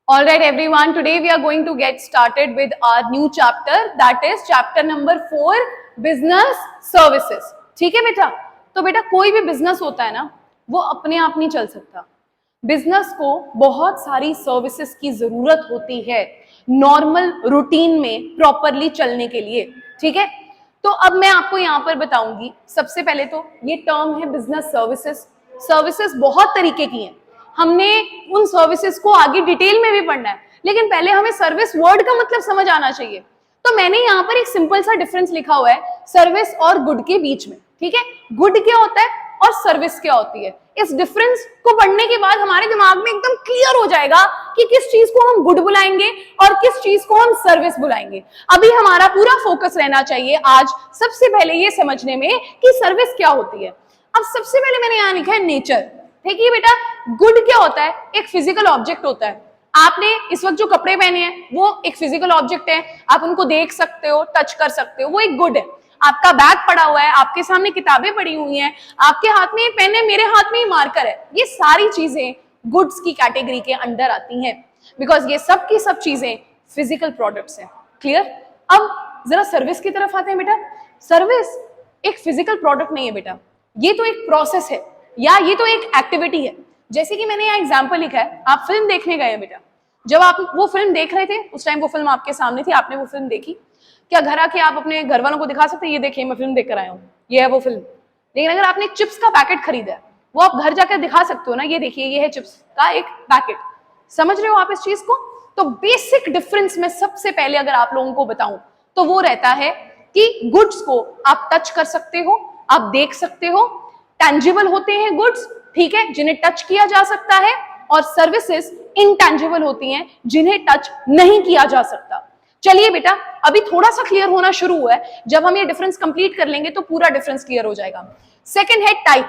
All right, everyone. Today we are going to get started with our new chapter. That is chapter number 4, business services. ठीक है बेटा? तो बेटा कोई भी बिजनेस होता है ना, वो अपने आप नहीं चल सकता. बिजनेस को बहुत सारी सर्विसेज की जरूरत होती है नॉर्मल रूटीन में प्रॉपरली चलने के लिए. ठीक है? तो अब मैं आपको यहाँ पर बताऊंगी. सबसे पहले तो ये टर्म है बिजनेस सर्विसेज. सर्विसेज बहुत तरीके की हैं. हमने उन सर्विसेज को आगे डिटेल में भी पढ़ना है, लेकिन पहले हमें सर्विस वर्ड का मतलब समझ आना चाहिए. तो मैंने यहाँ पर एक सिंपल सा डिफरेंस लिखा हुआ है सर्विस और गुड के बीच में. ठीक है? गुड क्या होता है और सर्विस क्या होती है. इस डिफरेंस को पढ़ने के बाद हमारे दिमाग में एकदम क्लियर हो जाएगा कि किस चीज को हम गुड बुलाएंगे और किस चीज को हम सर्विस बुलाएंगे. अभी हमारा पूरा फोकस रहना चाहिए आज सबसे पहले ये समझने में कि सर्विस क्या होती है. अब सबसे पहले मैंने यहाँ लिखा है नेचर. ठीक है बेटा, गुड क्या होता है? एक फिजिकल ऑब्जेक्ट होता है. आपने इस वक्त जो कपड़े पहने हैं वो एक फिजिकल ऑब्जेक्ट है. आप उनको देख सकते हो, टच कर सकते हो, वो एक गुड है. आपका बैग पड़ा हुआ है, आपके सामने किताबें पड़ी हुई हैं, आपके हाथ में पेन है, मेरे हाथ में मार्कर है. ये सारी चीजें गुड्स की कैटेगरी के अंडर आती हैं, बिकॉज ये सब की सब चीजें फिजिकल प्रोडक्ट्स हैं. क्लियर? अब जरा सर्विस की तरफ आते हैं बेटा. सर्विस एक फिजिकल प्रोडक्ट नहीं है बेटा, ये तो एक प्रोसेस है या ये तो एक एक्टिविटी है. जैसे कि मैंने यहाँ एग्जाम्पल लिखा है, आप फिल्म देखने गए हैं बेटा. जब आप वो फिल्म देख रहे थे उस टाइम वो फिल्म आपके सामने थी, आपने वो फिल्म देखी. क्या घर आके आप अपने घर वालों को दिखा सकते हैं ये देखिए मैं फिल्म देख कर आया हूँ, ये है वो फिल्म. लेकिन अगर आपने चिप्स का पैकेट खरीदा है वो आप घर जाकर दिखा सकते हो ना, ये देखिए ये है चिप्स का एक पैकेट. समझ रहे हो आप इस चीज को? तो बेसिक डिफरेंस में सबसे पहले अगर आप लोगों को बताऊं तो वो रहता है कि गुड्स को आप टच कर सकते हो, आप देख सकते हो, टैंजिबल होते हैं गुड्स, ठीक है, जिन्हें टच किया जा सकता है. और सर्विसेज इनटैंजिबल होती हैं जिन्हें टच नहीं किया जा सकता. चलिए बेटा, अभी थोड़ा सा क्लियर होना शुरू हुआ है. जब हम ये डिफरेंस कंप्लीट कर लेंगे तो पूरा डिफरेंस क्लियर हो जाएगा. सेकंड है टाइप.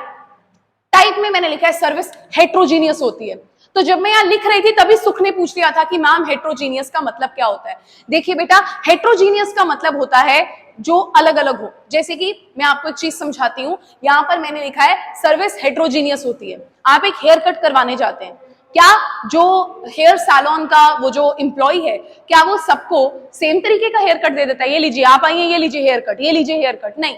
टाइप में मैंने लिखा है सर्विस हेट्रोजीनियस होती है. तो जब मैं यहां लिख रही थी तभी सुख ने पूछ लिया था कि मैम हेट्रोजीनियस का मतलब क्या होता है. देखिए बेटा, हेट्रोजीनियस का मतलब होता है जो अलग अलग हो. जैसे कि मैं आपको एक चीज समझाती हूं. यहां पर मैंने लिखा है सर्विस हेट्रोजीनियस होती है. आप एक हेयर कट करवाने जाते हैं, क्या जो हेयर सैलून का वो जो एम्प्लॉय है क्या वो सबको सेम तरीके का हेयर कट दे देता है? ये लीजिए आप आइए, ये लीजिए हेयर कट, ये लीजिए हेयर कट. नहीं,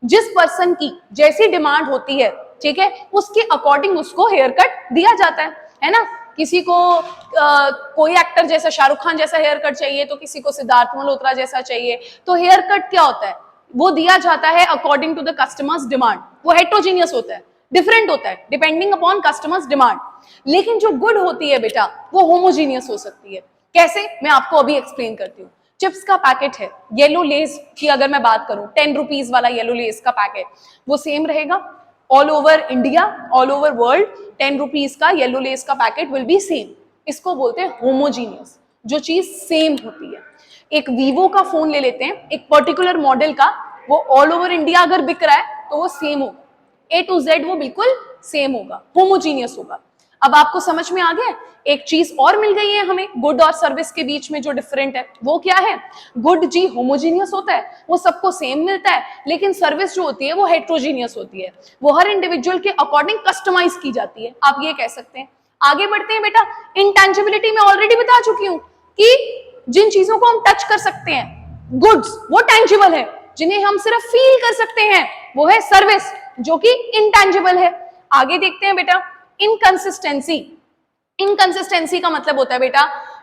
जिस पर्सन की जैसी डिमांड होती है, ठीक है, उसके अकॉर्डिंग उसको हेयर कट दिया जाता है ना. किसी को कोई एक्टर जैसा शाहरुख खान जैसा हेयर कट चाहिए तो किसी को सिद्धार्थ मल्होत्रा जैसा चाहिए. तो हेयर कट क्या होता है? वो दिया जाता है according to the customers demand. वो हेट्रोजीनियस होता है, डिफरेंट होता है डिपेंडिंग अपॉन कस्टमर्स डिमांड. लेकिन जो गुड होती है बेटा वो होमोजीनियस हो सकती है. कैसे? मैं आपको अभी एक्सप्लेन करती हूँ. चिप्स का पैकेट है, येलो लेस की अगर मैं बात करूं, 10 रुपीज वाला येलो लेस का पैकेट, वो सेम रहेगा all over India, all over world. 10 rupees का येलो लेस का पैकेट विल बी सेम. इसको बोलते हैं होमोजीनियस, जो चीज सेम होती है. एक वीवो का फोन ले लेते हैं, एक पर्टिकुलर मॉडल का, वो ऑल ओवर इंडिया अगर बिक रहा है तो वो सेम होगा, A to Z वो बिल्कुल सेम होगा, होमोजीनियस होगा. अब आपको समझ में आ गया? एक चीज और मिल गई है हमें गुड और सर्विस के बीच में जो डिफरेंट है. वो क्या है? गुड जी होमोजीनियस होता है, वो सबको सेम मिलता है. लेकिन सर्विस जो होती है वो हेट्रोजीनियस होती है, वो हर इंडिविजुअल के अकॉर्डिंग कस्टमाइज की जाती है. आप ये कह सकते हैं. आगे बढ़ते हैं बेटा. इंटेंजिबिलिटी में ऑलरेडी बता चुकी हूं कि जिन चीजों को हम टच कर सकते हैं गुड्स वो टेंजिबल है, जिन्हें हम सिर्फ फील कर सकते हैं वो है सर्विस जो कि इंटेंजिबल है. आगे देखते हैं बेटा. इनकंसिस्टेंसी. इनकंसिस्टेंसी का मतलब होता है बेटा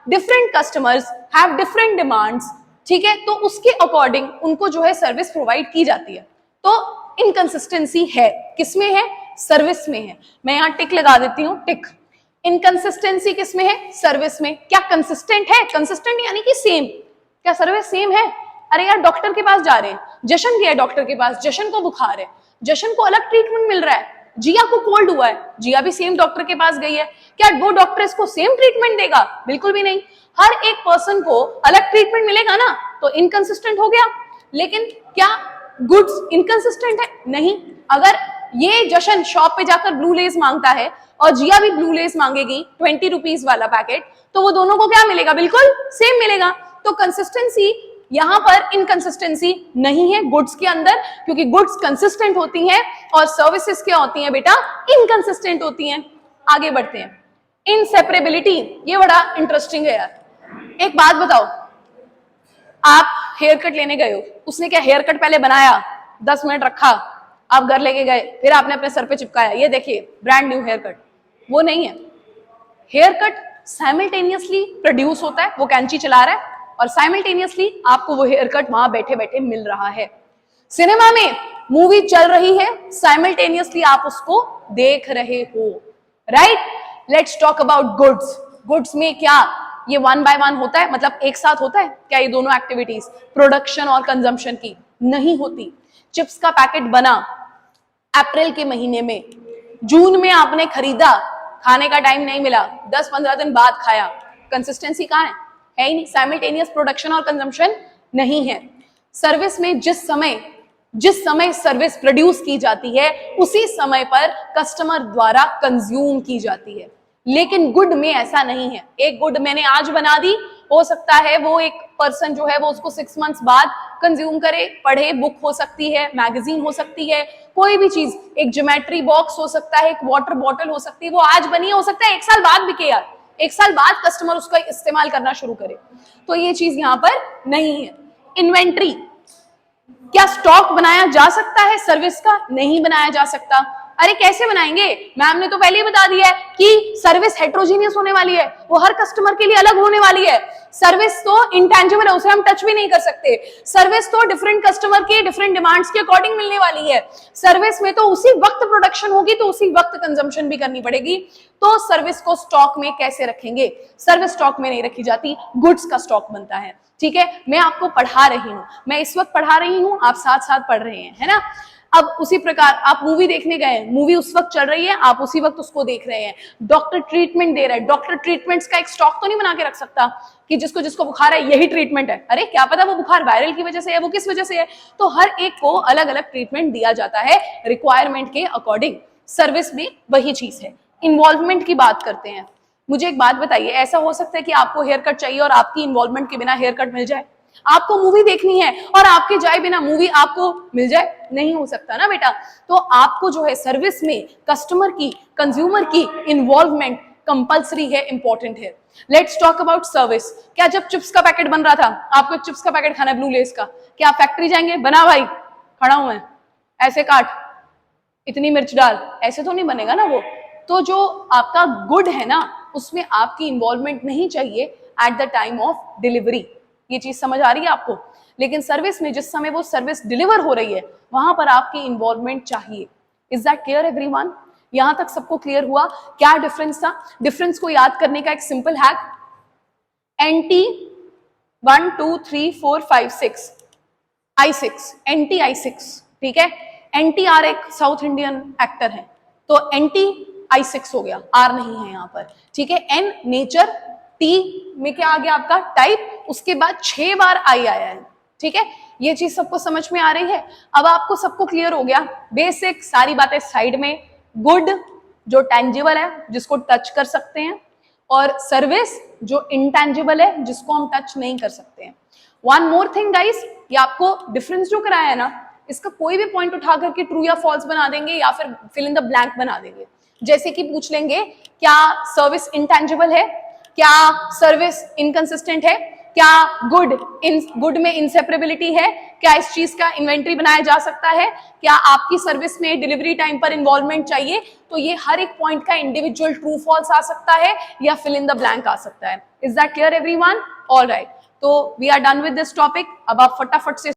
different customers have different demands. ठीक है, तो उसके अकॉर्डिंग उनको जो है सर्विस प्रोवाइड की जाती है. तो इनकंसिस्टेंसी है किसमें है? सर्विस में है. मैं यहां टिक लगा देती हूं, टिक. इनकंसिस्टेंसी किसमें है? सर्विस में. क्या कंसिस्टेंट है? कंसिस्टेंट यानी कि सेम. क्या सर्विस सेम है? अरे यार डॉक्टर के पास जा रहे हैं, जशन गया डॉक्टर के पास, जशन को बुखार है, जशन को अलग ट्रीटमेंट मिल रहा है. जिया को कोल्ड हुआ है, जिया भी सेम डॉक्टर के पास गई है. क्या वो डॉक्टर इसको सेम ट्रीटमेंट देगा? बिल्कुल भी नहीं. हर एक पर्सन को अलग ट्रीटमेंट मिलेगा ना, तो इनकंसिस्टेंट हो गया. लेकिन क्या गुड्स इनकंसिस्टेंट है? नहीं. अगर ये जशन शॉप पे जाकर ब्लू लेस मांगता है और जिया भी ब्लू लेस मांगेगी 20 रुपीज वाला पैकेट, तो वो दोनों को क्या मिलेगा? बिल्कुल सेम मिलेगा. तो कंसिस्टेंसी यहां पर इनकंसिस्टेंसी नहीं है गुड्स के अंदर, क्योंकि गुड्स कंसिस्टेंट होती हैं और सर्विसेज क्या होती हैं बेटा? इनकंसिस्टेंट होती हैं. आगे बढ़ते हैं. इनसेपरेबिलिटी, ये बड़ा इंटरेस्टिंग है यार। एक बात बताओ, आप हेयर कट लेने गए हो, उसने क्या हेयर कट पहले बनाया, 10 मिनट रखा, आप घर लेके गए, फिर आपने अपने सर पे चिपकाया, ये देखिए ब्रांड न्यू हेयर कट? वो नहीं है। हेयर कट साइमल्टेनियसली प्रोड्यूस होता है, वो कैंची चला रहा है और साइमल्टेनियसली आपको वो हेयर कट वहां बैठे बैठे मिल रहा है। सिनेमा में मूवी चल रही है, साइमल्टेनियसली आप उसको देख रहे हो, right? Let's talk about goods. Goods में क्या ये 1 by 1 होता है, मतलब एक साथ होता है क्या ये दोनों एक्टिविटीज, प्रोडक्शन और कंजम्पशन की? नहीं होती। चिप्स का पैकेट बना अप्रैल के महीने में, जून में आपने खरीदा, खाने का टाइम नहीं मिला, 10-15 दिन बाद खाया, कंसिस्टेंसी कहां है ही नहीं। साइमल्टेनियस प्रोडक्शन और कंजम्पशन नहीं है। सर्विस में जिस समय सर्विस प्रोड्यूस की जाती है उसी समय पर कस्टमर द्वारा कंज्यूम की जाती है, लेकिन गुड में ऐसा नहीं है। एक गुड मैंने आज बना दी, हो सकता है वो एक पर्सन जो है वो उसको 6 months बाद कंज्यूम करे, पढ़े, बुक हो सकती है, मैगजीन हो सकती है, कोई भी चीज, एक ज्योमेट्री बॉक्स हो सकता है, एक वाटर बॉटल हो सकती है, वो आज बनी है, हो सकता है 1 साल बाद बिके यार, 1 साल बाद कस्टमर उसका इस्तेमाल करना शुरू करे। तो ये चीज यहां पर नहीं है। इन्वेंट्री, क्या स्टॉक बनाया जा सकता है सर्विस का? नहीं बनाया जा सकता। अरे कैसे बनाएंगे? मैम ने तो पहले ही बता दिया है कि सर्विस हेट्रोजीनियस होने वाली है, वो हर कस्टमर के लिए अलग होने वाली है। सर्विस तो इंटेंजिबल है, उसे हम टच भी नहीं कर सकते। सर्विस तो डिफरेंट कस्टमर के डिफरेंट डिमांड्स के अकॉर्डिंग मिलने वाली है। सर्विस में तो उसी वक्त प्रोडक्शन होगी तो उसी वक्त कंजम्पशन भी करनी पड़ेगी। तो सर्विस को स्टॉक में कैसे रखेंगे? सर्विस स्टॉक में नहीं रखी जाती, गुड्स का स्टॉक बनता है। ठीक है, मैं आपको पढ़ा रही हूं, मैं इस वक्त पढ़ा रही हूं, आप साथ साथ पढ़ रहे हैं, है ना? अब उसी प्रकार आप मूवी देखने गए, मूवी उस वक्त चल रही है, आप उसी वक्त उसको देख रहे हैं। डॉक्टर ट्रीटमेंट दे रहा है, डॉक्टर ट्रीटमेंट्स का एक स्टॉक तो नहीं बना के रख सकता कि जिसको जिसको बुखार है यही ट्रीटमेंट है। अरे क्या पता वो बुखार वायरल की वजह से है, वो किस वजह से है। तो हर एक को अलग अलग ट्रीटमेंट दिया जाता है रिक्वायरमेंट के अकॉर्डिंग। सर्विस में वही चीज है। इन्वॉल्वमेंट की बात करते हैं। मुझे एक बात बताइए, ऐसा हो सकता है कि आपको हेयर कट चाहिए और आपकी इन्वॉल्वमेंट के बिना हेयर कट मिल जाए? आपको मूवी देखनी है और आपके जाए बिना मूवी आपको मिल जाए? नहीं हो सकता ना बेटा। तो आपको जो है सर्विस में कस्टमर की, कंज्यूमर की इन्वॉल्वमेंट कंपल्सरी है, इंपॉर्टेंट है। Let's talk about service. क्या जब चिप्स का पैकेट बन रहा था, आपको चिप्स का पैकेट खाना है ब्लू लेस का, क्या आप फैक्ट्री जाएंगे, बना भाई, खड़ा हूं मैं, ऐसे काट, इतनी मिर्च डाल, ऐसे तो नहीं बनेगा ना वो। तो जो आपका गुड है ना, उसमें आपकी इन्वॉल्वमेंट नहीं चाहिए at the time of delivery. ये चीज समझ आ रही है आपको? लेकिन सर्विस में जिस समय वो सर्विस डिलीवर हो रही है वहां पर आपकी इन्वॉल्वमेंट चाहिए। Is that clear everyone? यहां तक सबको क्लियर हुआ? क्या डिफरेंस था? डिफरेंस को याद करने का एक simple hack, n t 1 2 3 4 5 6 I6, n t I6, ठीक है। एनटीआर एक साउथ इंडियन एक्टर है, तो एनटी I6 हो गया, आर नहीं है यहां पर, ठीक है। एन नेचर, टी में क्या आ गया आपका टाइप, उसके बाद 6 बार आई आया है, ठीक है। ये चीज सबको समझ में आ रही है? अब आपको सबको क्लियर हो गया, बेसिक सारी बातें साइड में। गुड जो टेंजिबल है, जिसको टच कर सकते हैं, और सर्विस जो इंटेंजिबल है, जिसको हम टच नहीं कर सकते हैं। वन मोर थिंग गाइस, ये आपको डिफरेंस जो कराया है ना, इसका कोई भी पॉइंट उठा करके ट्रू या फॉल्स बना देंगे या फिर फिल इन द ब्लैंक बना देंगे। जैसे कि पूछ लेंगे क्या सर्विस इंटेंजिबल है, क्या सर्विस इनकंसिस्टेंट है, क्या गुड में इंसेपरेबिलिटी है, क्या इस चीज का इन्वेंट्री बनाया जा सकता है, क्या आपकी सर्विस में डिलीवरी टाइम पर इन्वॉल्वमेंट चाहिए। तो ये हर एक पॉइंट का इंडिविजुअल ट्रू फॉल्स आ सकता है या फिल इन द ब्लैंक आ सकता है। Is that clear everyone? Alright, तो we are done with this topic. अब आप फटाफट से